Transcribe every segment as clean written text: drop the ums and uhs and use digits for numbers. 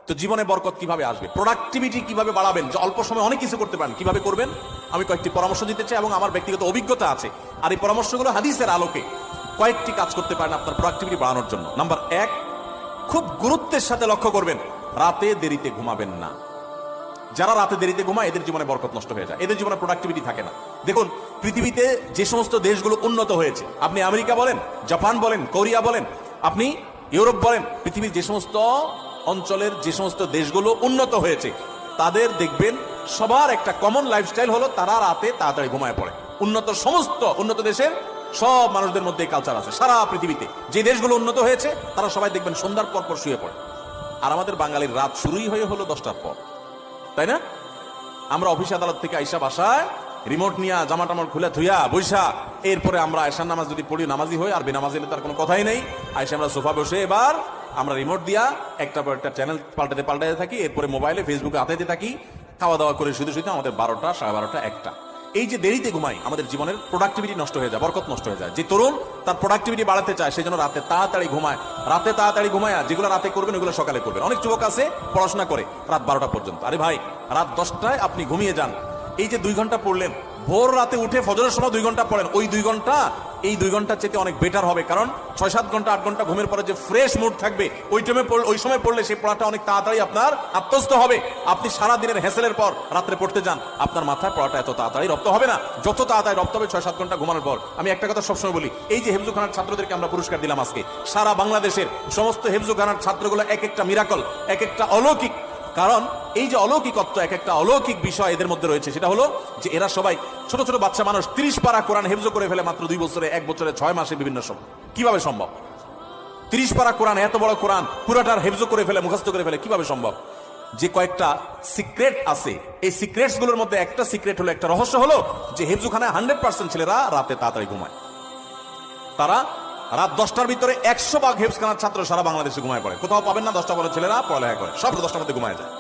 তো জীবনে বরকত কিভাবে আসবে, প্রোডাক্টিভিটি কিভাবে বাড়াবেন, যে অল্প সময় অনেক কিছু করতে পারেন, কিভাবে করবেন আমি কয়েকটি পরামর্শ দিতে চাই এবং আমার ব্যক্তিগত অভিজ্ঞতা আছে। আর এই পরামর্শগুলো হাদিসের আলোকে কয়েকটি কাজ করতে পারেন আপনার প্রোডাক্টিভিটি বাড়ানোর জন্য। নাম্বার 1, খুব গুরুত্বের সাথে লক্ষ্য করবেন, রাতে দেরিতে ঘুমাবেন না। যারা রাতে দেরিতে ঘুমায় এদের জীবনে বরকত নষ্ট হয়ে যায়, এদের জীবনে প্রোডাক্টিভিটি থাকে না। দেখুন, পৃথিবীতে যে সমস্ত দেশগুলো উন্নত হয়েছে, আপনি আমেরিকা বলেন, জাপান বলেন, কোরিয়া বলেন, আপনি ইউরোপ বলেন, পৃথিবীর যে সমস্ত অঞ্চলের যে সমস্ত দেশগুলো উন্নত হয়েছে, তাদের দেখবেন সবার একটা কমন লাইফস্টাইল হলো তারা রাতে তাড়াতাড়ি ঘুমায় পড়ে। সমস্ত উন্নত দেশের সব মানুষদের মধ্যে এই কালচার আছে। সারা পৃথিবীতে যে দেশগুলো উন্নত হয়েছে তারা সবাই দেখবেন সন্ধ্যার পর পর শুয়ে পড়ে। আর আমাদের বাঙালির রাত শুরুই হলো 10টার পর, তাই না? আমরা অফিস আদালত থেকে আইসা বাসায় রিমোট নিয়ে জামা টামার খুলে থুইয়া বৈশা, এরপরে আমরা আয়সার নামাজ যদি পড়ি নামাজি হই, আর বেনামাজি হলে তার কোনো কথাই নেই। আয়সা আমরা সোফা বসে এবার আমরা রিমোট দিয়া একটা পর একটা চ্যানেল পাল্টাতে থাকি, এরপরে মোবাইলে ফেসবুকে হাতাইতে থাকি, খাওয়া দাওয়া করে শুধু শুধু আমাদের 12টা, 12:30, 1টা। এই যে দেরিতে ঘুমাই, আমাদের জীবনের প্রোডাক্টিভিটি নষ্ট হয়ে যায়, বরকত নষ্ট হয়ে যায়। যে তরুণ তার প্রোডাক্টিভিটি বাড়াতে চায় সেই জন্য রাতে তাড়াতাড়ি ঘুমায়। রাতে তাড়াতাড়ি ঘুমায়, যেগুলো রাতে করবেন ওগুলো সকালে করবেন। অনেক যুবক আছে পড়াশোনা করে রাত 12টা পর্যন্ত। আরে ভাই, রাত 10টায় আপনি ঘুমিয়ে যান। এই যে 2 ঘন্টা পড়লেন, ভোর রাতে উঠে ফজরের সময় 2 ঘন্টা পড়েন, ওই 2 ঘন্টা এই 2 ঘন্টার চেয়ে অনেক বেটার হবে। কারণ 6-7 ঘন্টা 8 ঘন্টা ঘুমের পরে যে ফ্রেশ মুড থাকবে, ওই সময় পড়লে সেই পড়াটা অনেক তাড়াতাড়ি আপনার আত্মস্থ হবে। আপনি সারা দিনের হ্যাসেলের পর রাত্রে পড়তে যান, আপনার মাথায় পড়াটা এত তাড়াতাড়ি রপ্ত হবে না, যত তাড়াতাড়ি রপ্ত হবে 6-7 ঘন্টা ঘুমানোর পর। আমি একটা কথা সবসময় বলি, এই যে হেফজুখানার ছাত্রদেরকে আমরা পুরস্কার দিলাম আজকে, সারা বাংলাদেশের সমস্ত হেফজুখানার ছাত্রগুলো এক একটা মিরাকল, এক একটা অলৌকিক। কারণ এই যে অলৌকিকত্ব, এক একটা অলৌকিক বিষয় এদের মধ্যে রয়েছে, সেটা হলো যে এরা সবাই ছোট ছোট বাচ্চা মানুষ 30 পারা কোরআন হেফজ করে ফেলে মাত্র 2 বছরে, 1 বছরে, 6 মাসে, বিভিন্ন সময়। কিভাবে সম্ভব? 30 পারা কোরআন, এত বড় কোরআন পুরাটার হেফজ করে ফেলে, মুখস্থ করে ফেলে, কিভাবে সম্ভব? যে কয়েকটা সিক্রেট আছে, এই সিক্রেটস গুলোর মধ্যে একটা সিক্রেট হলো, একটা রহস্য হলো যে হেফজুখানায় 100% ছেলেরা রাতে তাড়াতাড়ি ঘুমায়। তারা রাত 10টার ভিতরে 100 ভাগ হেফজখানার ছাত্র সারা বাংলাদেশে ঘুমায় পড়ে। কোথাও পাবেন না 10টা বড় ছেলেরা পড়ালেখা করে, সব 10টার মধ্যে ঘুমায় যায়।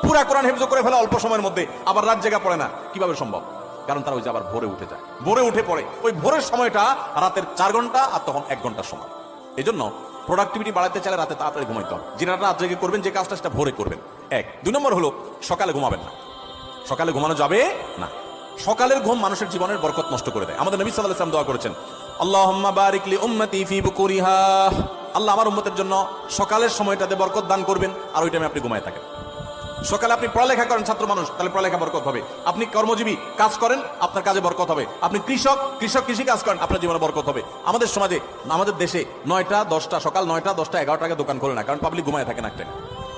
পুরা কোরআন হেফজ করে ফেলে অল্প সময়ের মধ্যে, আবার রাত জায়গা পড়ে না। কিভাবে সম্ভব? কারণ তারা ওই যে আবার ভোরে উঠে যায়, ভোরে উঠে পড়ে। ওই ভোরের সময়টা রাতের 4 ঘন্টা, আর তখন 1 ঘন্টার সময়। এই জন্য প্রোডাক্টিভিটি বাড়াতে চাইলে রাতে তাড়াতাড়ি ঘুমাইতে হবে। যেটা রাত জেগে করবেন, যে কাজটা সেটা ভোরে করবেন। 1 2 নম্বর হলো সকালে ঘুমাবেন না। সকালে ঘুমানো যাবে না। সকালের ঘুম মানুষের জীবনের বরকত নষ্ট করে দেয়। আমাদের নবী সাল্লাল্লাহু আলাইহি ওয়াসাল্লাম দোয়া করেছেন, আল্লাহুম্মা বারিক লি উম্মতি ফি বুকুরিহা। আল্লাহ আমার উম্মতের জন্য সকালের সময়টাতে বরকত দান করবেন, আর ওই টাইমে আপনি ঘুমায় থাকেন। সকালে আপনি পড়ালেখা করেন, ছাত্র মানুষ, তাহলে পড়ালেখা বরকত হবে। আপনি কর্মজীবী কাজ করেন, আপনার কাজে বরকত হবে। আপনি কৃষক কৃষি কাজ করেন, আপনার জীবনে বরকত হবে। আমাদের সমাজে, আমাদের দেশে 9টা 10টা, সকাল 9টা 10টা 11টাকে দোকান খোলে না, কারণ পাবলিক ঘুমায় থাকে না একটা।